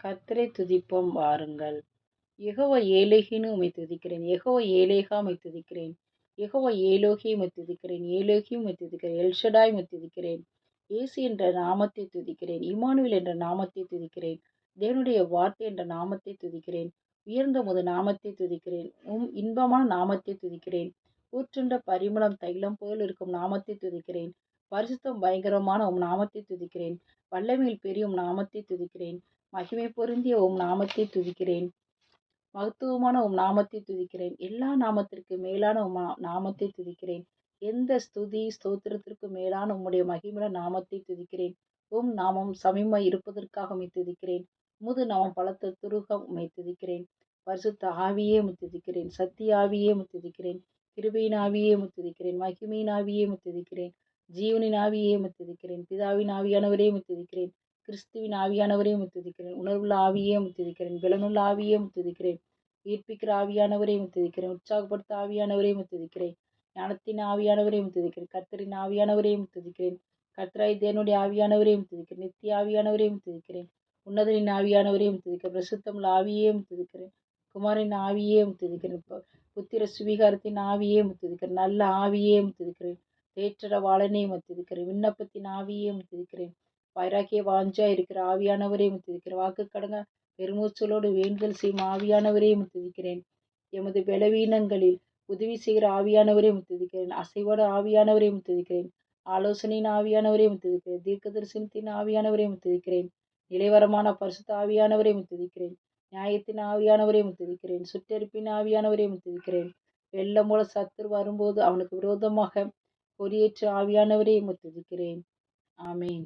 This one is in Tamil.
கர்த்தரை துதிப்போம் வாருங்கள். யெகோவா ஏலோஹின்னு உம்மை துதிக்கிறேன். யெகோவா ஏலேகா உம்மை துதிக்கிறேன். யெகோவா ஏலோஹி உம்மை துதிக்கிறேன். ஏலோஹி உம்மை துதிக்கிறேன். எல்ஷடாய் உம்மை துதிக்கிறேன். இயேசு என்ற நாமத்தை துதிக்கிறேன். இம்மானுவேல் என்ற நாமத்தை துதிக்கிறேன். தேவனுடைய வார்த்தை என்ற நாமத்தை துதிக்கிறேன். உயர்ந்த உமது நாமத்தை துதிக்கிறேன். இன்பமான நாமத்தை துதிக்கிறேன். ஊற்றுண்ட பரிமளம் தைலம் போல் இருக்கும் நாமத்தை துதிக்கிறேன். பரிசுத்தம் பயங்கரமான உம் நாமத்தை துதிக்கிறேன். வல்லமையில் பெரிய உம் நாமத்தை துதிக்கிறேன். மகிமை பொருந்திய உம் நாமத்தை துதிக்கிறேன். மகத்துவமான உம் நாமத்தை துதிக்கிறேன். எல்லா நாமத்திற்கு மேலான உம் நாமத்தை துதிக்கிறேன். எந்த ஸ்துதி ஸ்தோத்திரத்திற்கு மேலான உம்முடைய மகிமையான நாமத்தை துதிக்கிறேன். உம் நாமம் சமீபமாய் இருப்பதற்காக உம்மை துதிக்கிறேன். உமது நாமம் பலத்த துருகம் உம்மை துதிக்கிறேன். பரிசுத்த ஆவியே உம்மை துதிக்கிறேன். சத்திய ஆவியே உம்மை துதிக்கிறேன். கிருபையின் ஆவியே உம்மை துதிக்கிறேன். மகிமையின் ஆவியே உம்மை துதிக்கிறேன். ஜீவனின் ஆவியே உம்மை துதிக்கிறேன். பிதாவின் ஆவியானவரே உம்மை துதிக்கிறேன். கிறிஸ்துவின் ஆவியானவரே உம்மை துதிக்கிறேன். உணர்வுள்ள ஆவியே உம்மை துதிக்கிறேன். பலனுள்ள ஆவியே உம்மை துதிக்கிறேன். உயிர்ப்பிக்கிற ஆவியானவரே உம்மை துதிக்கிறேன். உற்சாகப்படுத்த ஆவியானவரே உம்மை துதிக்கிறேன். ஞானத்தின் ஆவியானவரே உம்மை துதிக்கிறேன். கர்த்தரின் ஆவியானவரே உம்மை துதிக்கிறேன். கர்த்தராய் தேவனுடைய ஆவியானவரே உம்மை துதிக்கிறேன். நித்திய ஆவியானவரே உம்மை துதிக்கிறேன். உன்னதரின் ஆவியானவரே உம்மை துதிக்கிறேன். பிரசுத்தமுள்ள ஆவியே உம்மை துதிக்கிறேன். குமாரின் ஆவியே உம்மை துதிக்கிறேன். புத்திர சுவிகாரத்தின் ஆவியே உம்மை துதிக்கிறேன். நல்ல ஆவியே உம்மை துதிக்கிறேன். தேற்றரவாளனே உம்மை துதிக்கிறேன். விண்ணப்பத்தின் ஆவியே உம்மை துதிக்கிறேன். வைராக்கிய வாஞ்சா இருக்கிற ஆவியானவரே உம்மை துதிக்கிறேன். வாக்கு கடங்க பெருமூச்சலோடு வேண்டுதல் செய்யும் ஆவியானவரே உம்மை துதிக்கிறேன். எமது பலவீனங்களில் உதவி செய்கிற ஆவியானவரே உம்மை துதிக்கிறேன். அசைவோடு ஆவியானவரே உம்மை துதிக்கிறேன். ஆலோசனையின் ஆவியானவரே உம்மை துதிக்கிறேன். தீர்க்க தரிசனத்தின் ஆவியானவரே உம்மை துதிக்கிறேன். நிலைவரமான பரிசுத்த ஆவியானவரே உம்மை துதிக்கிறேன். நியாயத்தின் ஆவியானவரே உம்மை துதிக்கிறேன். சுட்டெரிப்பின் ஆவியானவரே உம்மை துதிக்கிறேன். வெள்ளம் போல சத்துரு வரும்போது அவனுக்கு விரோதமாக கொடியேற்ற ஆவியானவரே உம்மை துதிக்கிறேன். ஆமேன்.